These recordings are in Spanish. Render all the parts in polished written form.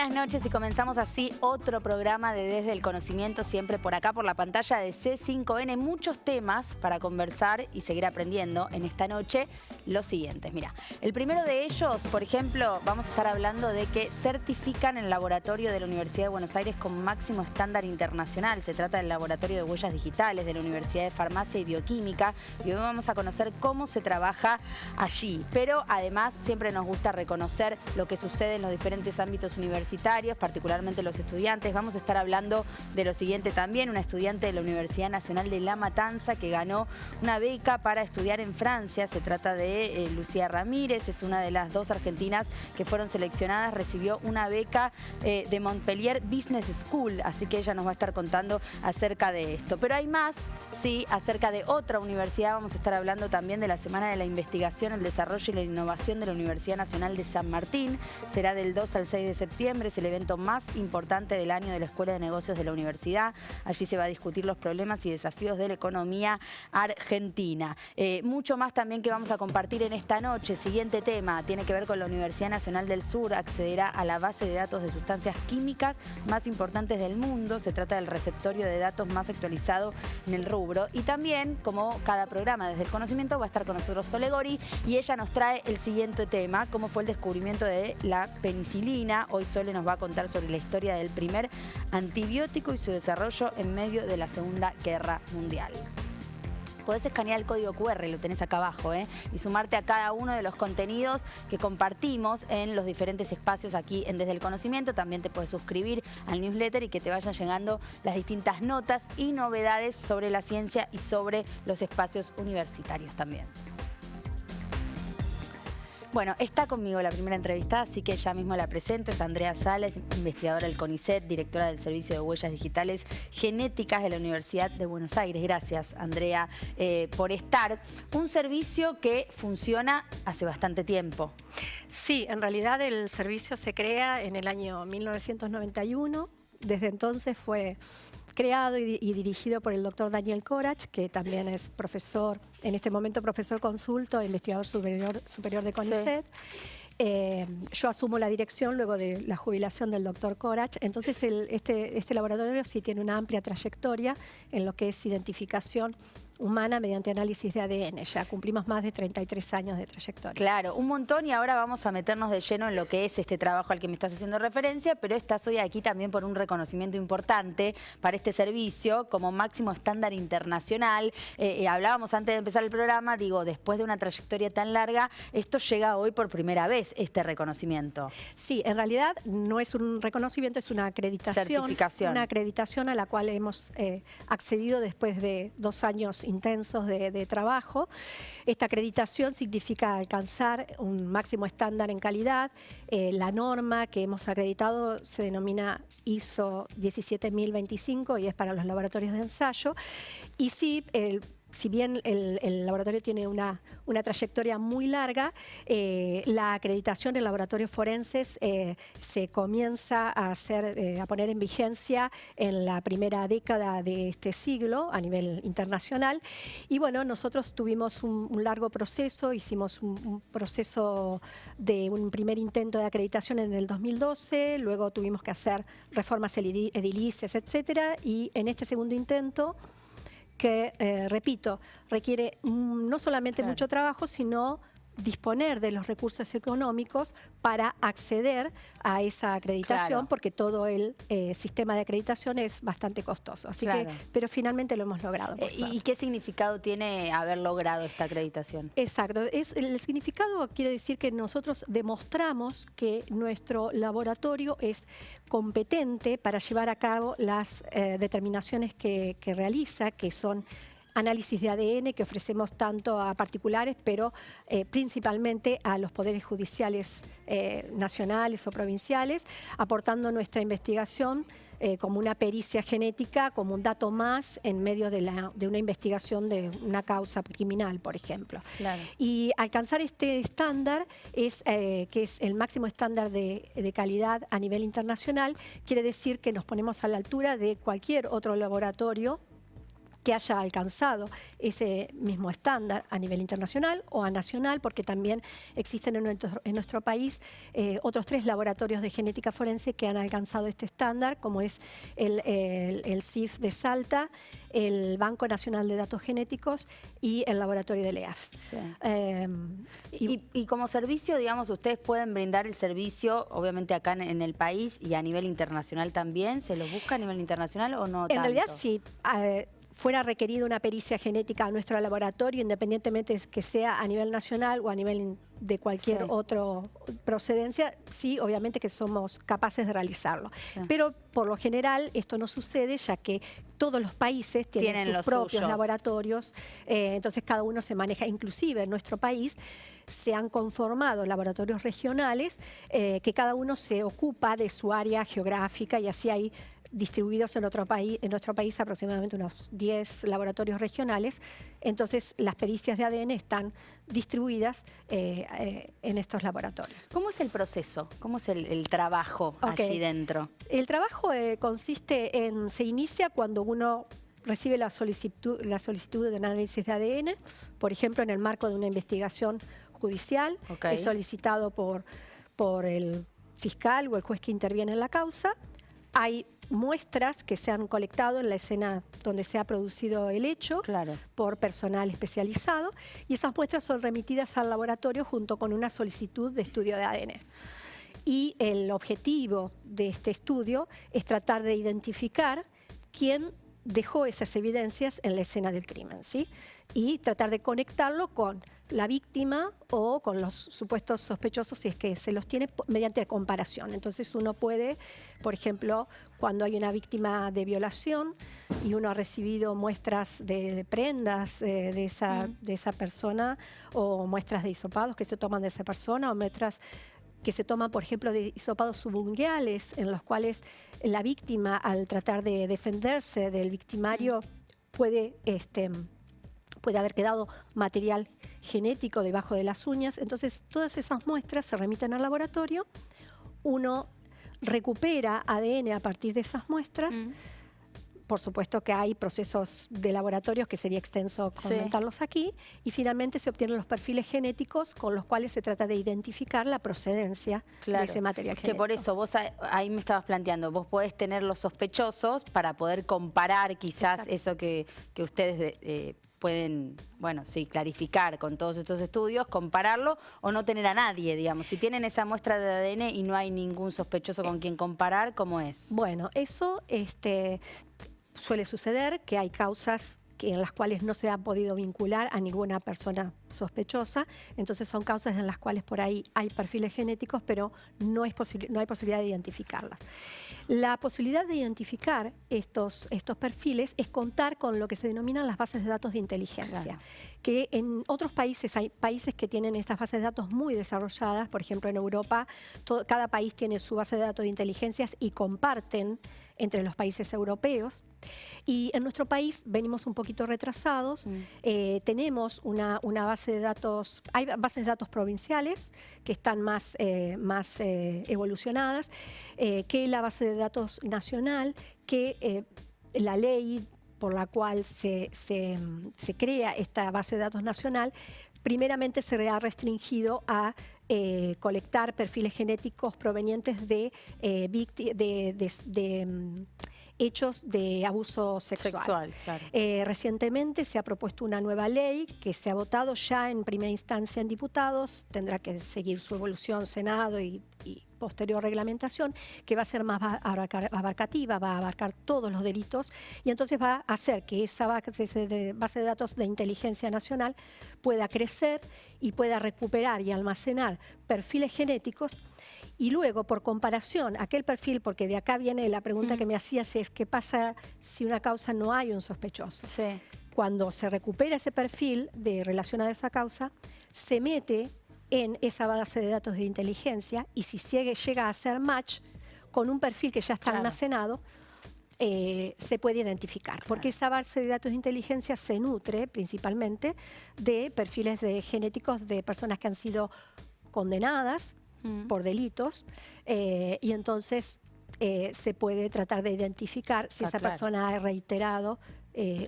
Buenas noches y comenzamos así otro programa de Desde el Conocimiento, siempre por acá, por la pantalla de C5N. Muchos temas para conversar y seguir aprendiendo en esta noche. Los siguientes, mira, el primero de ellos, por ejemplo, vamos a estar hablando de que certifican el laboratorio de la Universidad de Buenos Aires con máximo estándar internacional. Se trata del laboratorio de huellas digitales de la Universidad de Farmacia y Bioquímica y hoy vamos a conocer cómo se trabaja allí. Pero además siempre nos gusta reconocer lo que sucede en los diferentes ámbitos universitarios, particularmente los estudiantes. Vamos a estar hablando de lo siguiente también, una estudiante de la Universidad Nacional de La Matanza que ganó una beca para estudiar en Francia. Se trata de Lucía Ramírez, es una de las dos argentinas que fueron seleccionadas, recibió una beca de Montpellier Business School, así que ella nos va a estar contando acerca de esto. Pero hay más, sí, acerca de otra universidad. Vamos a estar hablando también de la Semana de la Investigación, el Desarrollo y la Innovación de la Universidad Nacional de San Martín. Será del 2 al 6 de septiembre, es el evento más importante del año de la Escuela de Negocios de la Universidad. Allí se va a discutir los problemas y desafíos de la economía argentina. Mucho más también que vamos a compartir en esta noche. Siguiente tema, tiene que ver con la Universidad Nacional del Sur. Accederá a la base de datos de sustancias químicas más importantes del mundo. Se trata del receptorio de datos más actualizado en el rubro. Y también, como cada programa Desde el Conocimiento, va a estar con nosotros Sole Gori y ella nos trae el siguiente tema, cómo fue el descubrimiento de la penicilina. Hoy Sole nos va a contar sobre la historia del primer antibiótico y su desarrollo en medio de la Segunda Guerra Mundial. Podés escanear el código QR, lo tenés acá abajo, y sumarte a cada uno de los contenidos que compartimos en los diferentes espacios aquí en Desde el Conocimiento. También te puedes suscribir al newsletter y que te vayan llegando las distintas notas y novedades sobre la ciencia y sobre los espacios universitarios también. Bueno, está conmigo la primera entrevistada, así que ya mismo la presento. Es Andrea Sales, investigadora del CONICET, directora del Servicio de Huellas Digitales Genéticas de la Universidad de Buenos Aires. Gracias, Andrea, por estar. Un servicio que funciona hace bastante tiempo. Sí, en realidad el servicio se crea en el año 1991. Desde entonces fue creado y dirigido por el doctor Daniel Corach, que también es profesor, en este momento profesor consulto e investigador superior de CONICET. Sí. Yo asumo la dirección luego de la jubilación del doctor Corach. Entonces este laboratorio sí tiene una amplia trayectoria en lo que es identificación humana mediante análisis de ADN. Ya cumplimos más de 33 años de trayectoria. Claro, un montón, y ahora vamos a meternos de lleno en lo que es este trabajo al que me estás haciendo referencia, pero estás hoy aquí también por un reconocimiento importante para este servicio como máximo estándar internacional. Hablábamos antes de empezar el programa, digo, después de una trayectoria tan larga, esto llega hoy por primera vez, este reconocimiento. Sí, en realidad no es un reconocimiento, es una acreditación. Certificación. Una acreditación a la cual hemos accedido después de 2 años intensos de trabajo. Esta acreditación significa alcanzar un máximo estándar en calidad. La norma que hemos acreditado se denomina ISO 17025 y es para los laboratorios de ensayo. Y sí, si bien el laboratorio tiene una trayectoria muy larga, la acreditación en laboratorios forenses se comienza a poner en vigencia en la primera década de este siglo a nivel internacional. Y bueno, nosotros tuvimos un largo proceso, hicimos un proceso de un primer intento de acreditación en el 2012, luego tuvimos que hacer reformas edilicias, etcétera, y en este segundo intento, que, repito, requiere no solamente mucho trabajo, sino disponer de los recursos económicos para acceder a esa acreditación, porque todo el sistema de acreditación es bastante costoso. Así que, pero finalmente lo hemos logrado. ¿Y qué significado tiene haber logrado esta acreditación? Exacto. El significado quiere decir que nosotros demostramos que nuestro laboratorio es competente para llevar a cabo las determinaciones que realiza, que son análisis de ADN que ofrecemos tanto a particulares, pero principalmente a los poderes judiciales nacionales o provinciales, aportando nuestra investigación como una pericia genética, como un dato más en medio de una investigación de una causa criminal, por ejemplo. Claro. Y alcanzar este estándar, que es el máximo estándar de calidad a nivel internacional, quiere decir que nos ponemos a la altura de cualquier otro laboratorio que haya alcanzado ese mismo estándar a nivel internacional o a nacional, porque también existen en nuestro país otros 3 laboratorios de genética forense que han alcanzado este estándar, como es el CIF de Salta, el Banco Nacional de Datos Genéticos y el laboratorio de LEAF. Sí. Y como servicio, digamos, ustedes pueden brindar el servicio, obviamente acá en el país y a nivel internacional también. ¿Se los busca a nivel internacional o no tanto? En realidad sí. Fuera requerida una pericia genética a nuestro laboratorio, independientemente de que sea a nivel nacional o a nivel de cualquier otro procedencia, sí, obviamente que somos capaces de realizarlo. Sí. Pero por lo general esto no sucede, ya que todos los países tienen sus propios laboratorios, entonces cada uno se maneja, inclusive en nuestro país se han conformado laboratorios regionales que cada uno se ocupa de su área geográfica, y así hay distribuidos en nuestro país aproximadamente unos 10 laboratorios regionales. Entonces las pericias de ADN están distribuidas en estos laboratorios. ¿Cómo es el proceso? ¿Cómo es el trabajo allí dentro? El trabajo consiste en, se inicia cuando uno recibe la solicitud de un análisis de ADN, por ejemplo en el marco de una investigación judicial, es solicitado por el fiscal o el juez que interviene en la causa. Hay muestras que se han colectado en la escena donde se ha producido el hecho por personal especializado, y esas muestras son remitidas al laboratorio junto con una solicitud de estudio de ADN. Y el objetivo de este estudio es tratar de identificar quién dejó esas evidencias en la escena del crimen, ¿sí? Y tratar de conectarlo con la víctima o con los supuestos sospechosos, si es que se los tiene, mediante comparación. Entonces uno puede, por ejemplo, cuando hay una víctima de violación y uno ha recibido muestras de prendas de esa persona, o muestras de hisopados que se toman de esa persona, o muestras que se toman, por ejemplo, de hisopados subunguales, en los cuales la víctima, al tratar de defenderse del victimario, puede haber quedado material genético debajo de las uñas. Entonces, todas esas muestras se remiten al laboratorio, uno recupera ADN a partir de esas muestras. Por supuesto que hay procesos de laboratorios que sería extenso comentarlos aquí, y finalmente se obtienen los perfiles genéticos con los cuales se trata de identificar la procedencia de ese material genético. Que por eso vos ahí me estabas planteando, vos podés tener los sospechosos para poder comparar quizás eso que ustedes pueden, bueno, sí, clarificar con todos estos estudios, compararlo o no tener a nadie, digamos. Si tienen esa muestra de ADN y no hay ningún sospechoso con quien comparar, ¿cómo es? Bueno, eso suele suceder, que hay causas en las cuales no se ha podido vincular a ninguna persona sospechosa, entonces son causas en las cuales por ahí hay perfiles genéticos, pero no hay posibilidad de identificarlas. La posibilidad de identificar estos perfiles es contar con lo que se denominan las bases de datos de inteligencia, que en otros países hay países que tienen estas bases de datos muy desarrolladas. Por ejemplo, en Europa cada país tiene su base de datos de inteligencias y comparten entre los países europeos. Y en nuestro país venimos un poquito retrasados. Tenemos una base de datos, hay bases de datos provinciales que están más evolucionadas que la base de datos nacional, que la ley por la cual se crea esta base de datos nacional primeramente se ha restringido a colectar perfiles genéticos provenientes de hechos de abuso sexual. Recientemente se ha propuesto una nueva ley que se ha votado ya en primera instancia en diputados, tendrá que seguir su evolución Senado y posterior reglamentación, que va a ser más abarcativa, va a abarcar todos los delitos, y entonces va a hacer que esa base de datos de inteligencia nacional pueda crecer y pueda recuperar y almacenar perfiles genéticos. Y luego, por comparación, aquel perfil, porque de acá viene la pregunta que me hacías, es ¿qué pasa si una causa no hay un sospechoso? Cuando se recupera ese perfil relacionado a esa causa, se mete en esa base de datos de inteligencia, y si llega a hacer match con un perfil que ya está almacenado, se puede identificar, porque esa base de datos de inteligencia se nutre principalmente de perfiles genéticos de personas que han sido condenadas por delitos, y entonces se puede tratar de identificar si esa persona ha reiterado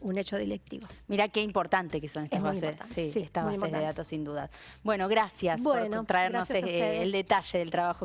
un hecho delictivo. Mirá qué importante que son estas bases, sí, estas bases de datos sin duda. Bueno, gracias por traernos el detalle del trabajo.